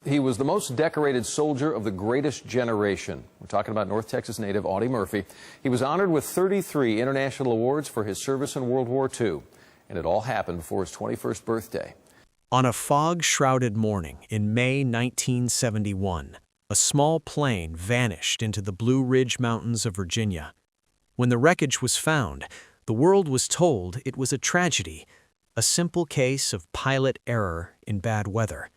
He was the most decorated soldier of the greatest generation. We're talking about North Texas native Audie Murphy. He was honored with 33 international awards for his service in World War II. And it all happened before his 21st birthday. On a fog-shrouded morning in May 1971, a small plane vanished into the Blue Ridge Mountains of Virginia. When the wreckage was found, the world was told it was a tragedy, a simple case of pilot error in bad weather.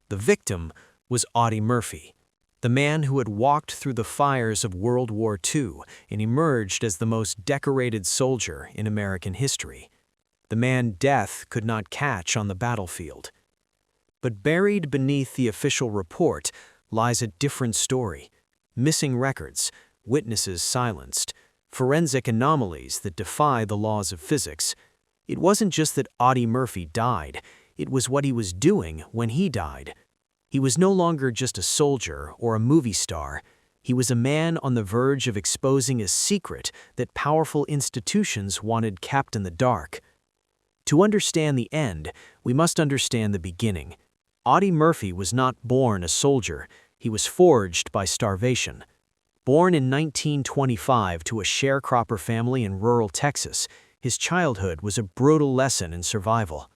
The victim was Audie Murphy, the man who had walked through the fires of World War II and emerged as the most decorated soldier in American history. The man death could not catch on the battlefield. But buried beneath the official report lies a different story. Missing records, witnesses silenced, forensic anomalies that defy the laws of physics. It wasn't just that Audie Murphy died, it was what he was doing when he died. He was no longer just a soldier or a movie star. He was a man on the verge of exposing a secret that powerful institutions wanted kept in the dark. To understand the end, we must understand the beginning. Audie Murphy was not born a soldier. He was forged by starvation. Born in 1925 to a sharecropper family in rural Texas, his childhood was a brutal lesson in survival.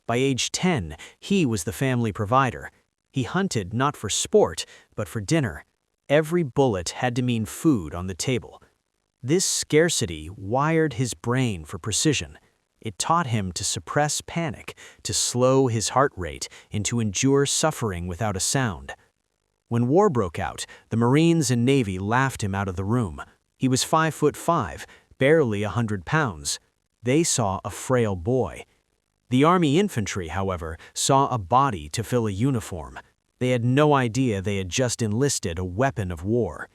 By age 10, he was the family provider. He hunted not for sport, but for dinner. Every bullet had to mean food on the table. This scarcity wired his brain for precision. It taught him to suppress panic, to slow his heart rate, and to endure suffering without a sound. When war broke out, the Marines and Navy laughed him out of the room. He was 5'5", barely 100 pounds. They saw a frail boy. The Army infantry, however, saw a body to fill a uniform. They had no idea they had just enlisted a weapon of war.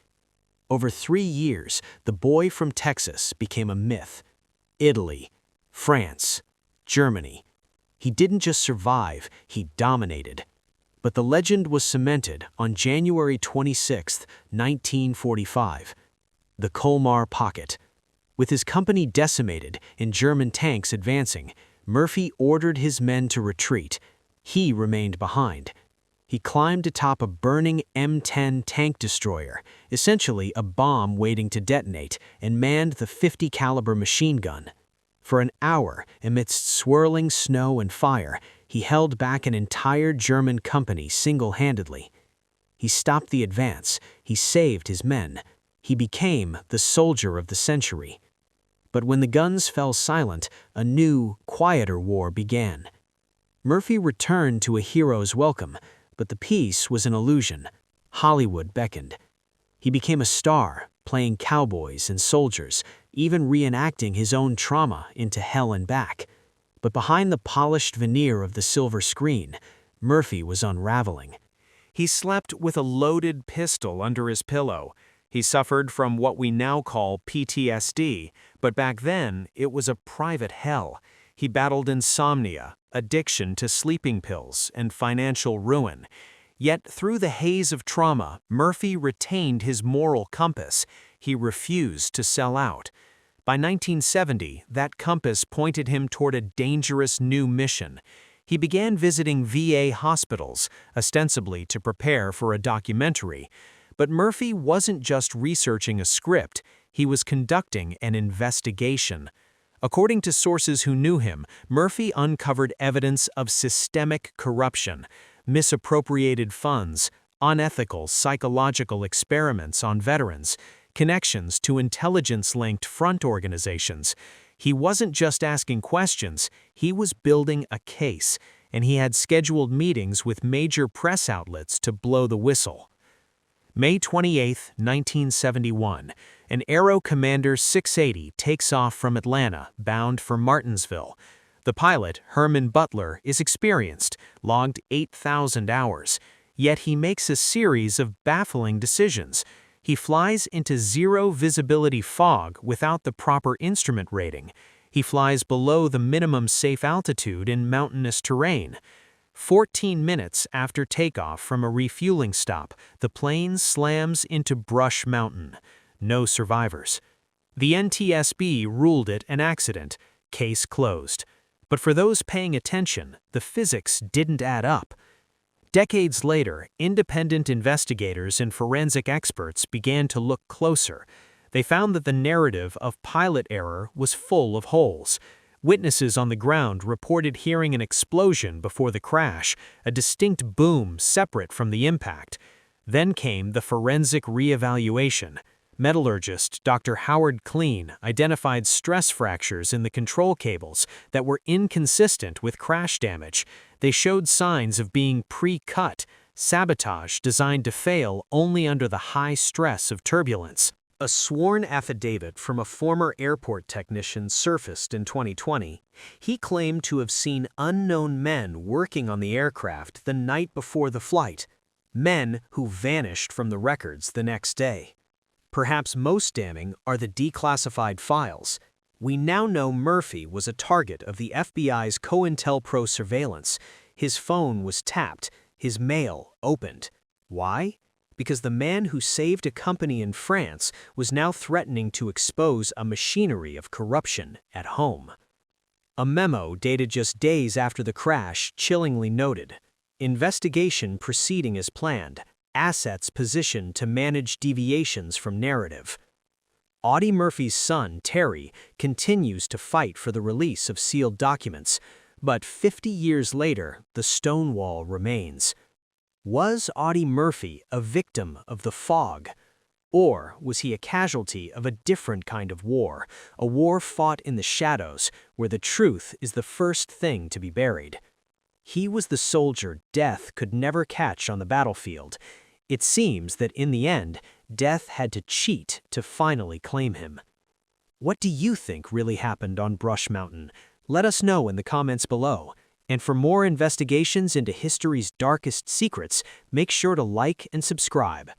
Over 3 years, the boy from Texas became a myth. Italy, France, Germany. He didn't just survive, he dominated. But the legend was cemented on January 26, 1945. The Colmar Pocket. With his company decimated and German tanks advancing, Murphy ordered his men to retreat. He remained behind. He climbed atop a burning M10 tank destroyer, essentially a bomb waiting to detonate, and manned the .50 caliber machine gun. For an hour, amidst swirling snow and fire, he held back an entire German company single-handedly. He stopped the advance. He saved his men. He became the soldier of the century. But when the guns fell silent, a new, quieter war began. Murphy returned to a hero's welcome, but the peace was an illusion. Hollywood beckoned. He became a star, playing cowboys and soldiers, even reenacting his own trauma into hell and back. But behind the polished veneer of the silver screen, Murphy was unraveling. He slept with a loaded pistol under his pillow. He suffered from what we now call PTSD, but back then it was a private hell. He battled insomnia, addiction to sleeping pills, and financial ruin. Yet through the haze of trauma, Murphy retained his moral compass. He refused to sell out. By 1970, that compass pointed him toward a dangerous new mission. He began visiting VA hospitals, ostensibly to prepare for a documentary. But Murphy wasn't just researching a script, he was conducting an investigation. According to sources who knew him, Murphy uncovered evidence of systemic corruption, misappropriated funds, unethical psychological experiments on veterans, connections to intelligence-linked front organizations. He wasn't just asking questions, he was building a case, and he had scheduled meetings with major press outlets to blow the whistle. May 28, 1971, an Aero Commander 680 takes off from Atlanta, bound for Martinsville. The pilot, Herman Butler, is experienced, logged 8,000 hours, yet he makes a series of baffling decisions. He flies into zero-visibility fog without the proper instrument rating. He flies below the minimum safe altitude in mountainous terrain. 14 minutes after takeoff from a refueling stop, the plane slams into Brush Mountain. No survivors. The NTSB ruled it an accident. Case closed. But for those paying attention, the physics didn't add up. Decades later, independent investigators and forensic experts began to look closer. They found that the narrative of pilot error was full of holes. Witnesses on the ground reported hearing an explosion before the crash, a distinct boom separate from the impact. Then came the forensic reevaluation. Metallurgist Dr. Howard Kleen identified stress fractures in the control cables that were inconsistent with crash damage. They showed signs of being pre-cut, sabotage designed to fail only under the high stress of turbulence. A sworn affidavit from a former airport technician surfaced in 2020. He claimed to have seen unknown men working on the aircraft the night before the flight, men who vanished from the records the next day. Perhaps most damning are the declassified files. We now know Murphy was a target of the FBI's COINTELPRO surveillance. His phone was tapped, his mail opened. Why? Because the man who saved a company in France was now threatening to expose a machinery of corruption at home. A memo dated just days after the crash chillingly noted, "Investigation proceeding as planned. Assets positioned to manage deviations from narrative." Audie Murphy's son, Terry, continues to fight for the release of sealed documents, but 50 years later, the stone wall remains. Was Audie Murphy a victim of the fog? Or was he a casualty of a different kind of war, a war fought in the shadows, where the truth is the first thing to be buried? He was the soldier death could never catch on the battlefield. It seems that in the end, death had to cheat to finally claim him. What do you think really happened on Brush Mountain? Let us know in the comments below. And for more investigations into history's darkest secrets, make sure to like and subscribe.